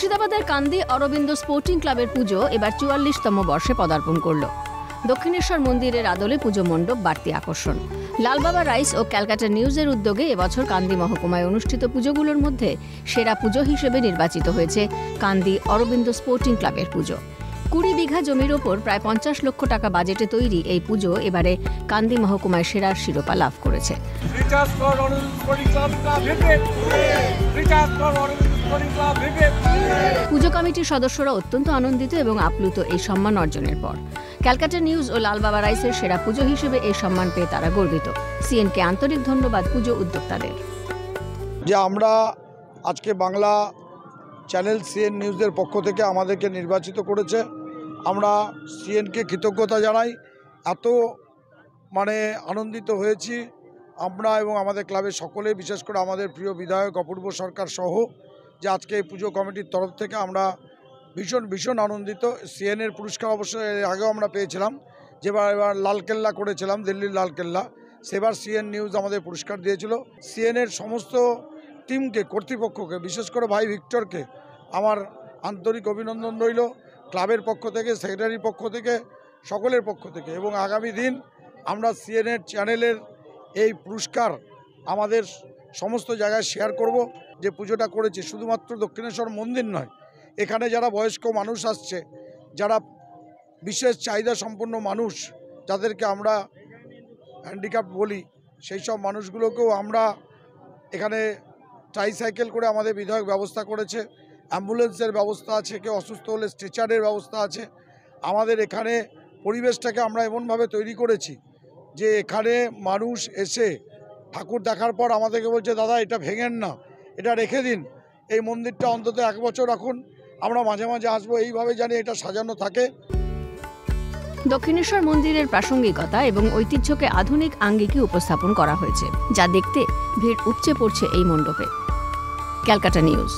মুর্শিদাবাদের কান্দি অরবিন্দ স্পোর্টিং ক্লাবের পুজো এবার ৪৪তম বর্ষে পদার্পণ করল। দক্ষিণেশ্বর মন্দিরের আদলে পুজো মণ্ডপ বাড়তি আকর্ষণ। লালবাবা রাইস ও ক্যালকাটা নিউজের উদ্যোগে এবছর কান্দি মহকুমায় অনুষ্ঠিত পুজোগুলোর মধ্যে সেরা পুজো হিসেবে নির্বাচিত হয়েছে কান্দি অরবিন্দ স্পোর্টিং ক্লাবের পুজো। ২০ বিঘা জমির ওপর প্রায় ৫০ লক্ষ টাকা বাজেটে তৈরি এই পুজো এবারে কান্দি মহকুমায় সেরার শিরোপা লাভ করেছে। পুজো কমিটির সদস্যরা অত্যন্ত আনন্দিত এবং আপ্লুত এই সম্মান অর্জনের পর। ক্যালকাটা নিউজ ও লালবাবা রাইসের সেরা পুজো হিসেবে এই সম্মান পেয়ে তারা গর্বিত। সিএনকে আন্তরিক ধন্যবাদ পুজো উদ্যোক্তাদের। যে আমরা আজকে বাংলা চ্যানেল সিএন নিউজের পক্ষ থেকে আমাদেরকে নির্বাচিত করেছে, আমরা সিএনকে কৃতজ্ঞতা জানাই। এত আনন্দিত হয়েছি আমরা এবং আমাদের ক্লাবের সকলে, বিশেষ করে আমাদের প্রিয় বিধায়ক অপূর্ব সরকার সহ, যে আজকে এই পুজো কমিটির তরফ থেকে আমরা ভীষণ আনন্দিত। সিএনের পুরস্কার অবশ্যই এর আগেও আমরা পেয়েছিলাম, এবার লালকেল্লা করেছিলাম, দিল্লির লালকেল্লা, সেবার সিএন নিউজ আমাদের পুরস্কার দিয়েছিল। সিএনের সমস্ত টিমকে, কর্তৃপক্ষকে, বিশেষ করে ভাই ভিক্টরকে আমার আন্তরিক অভিনন্দন রইল, ক্লাবের পক্ষ থেকে, সেক্রেটারির পক্ষ থেকে, সকলের পক্ষ থেকে। এবং আগামী দিন আমরা সিএনের চ্যানেলের এই পুরস্কার আমাদের সমস্ত জায়গায় শেয়ার করব। যে পুজোটা করেছি শুধুমাত্র দক্ষিণেশ্বর মন্দির নয়, এখানে যারা বয়স্ক মানুষ আসছে, যারা বিশেষ চাহিদা সম্পন্ন মানুষ, যাদেরকে আমরা হ্যান্ডিক্যাপ বলি, সেই সব মানুষগুলোকেও আমরা এখানে ট্রাইসাইকেল করে আমাদের বিধায়ক ব্যবস্থা করেছে, অ্যাম্বুলেন্সের ব্যবস্থা আছে, কেউ অসুস্থ হলে স্ট্রেচারের ব্যবস্থা আছে। আমাদের এখানে পরিবেশটাকে আমরা এমনভাবে তৈরি করেছি যে এখানে মানুষ এসে ঠাকুর দেখার পর আমাদেরকে বলছে, দাদা এটা ভেঙেন না, এটা রেখে দিন, এই মন্দিরটা অন্তত 1 বছর রাখুন, আমরা মাঝে মাঝে আসবো, এইভাবে জানি এটা সাজানো থাকে। দক্ষিণেশ্বর মন্দিরের প্রাসঙ্গিকতা এবং ঐতিহ্যকে আধুনিক আঙ্গিকে উপস্থাপন করা হয়েছে, যা দেখতে ভিড় উপচে পড়ছে এই মণ্ডপে। ক্যালকাটা নিউজ।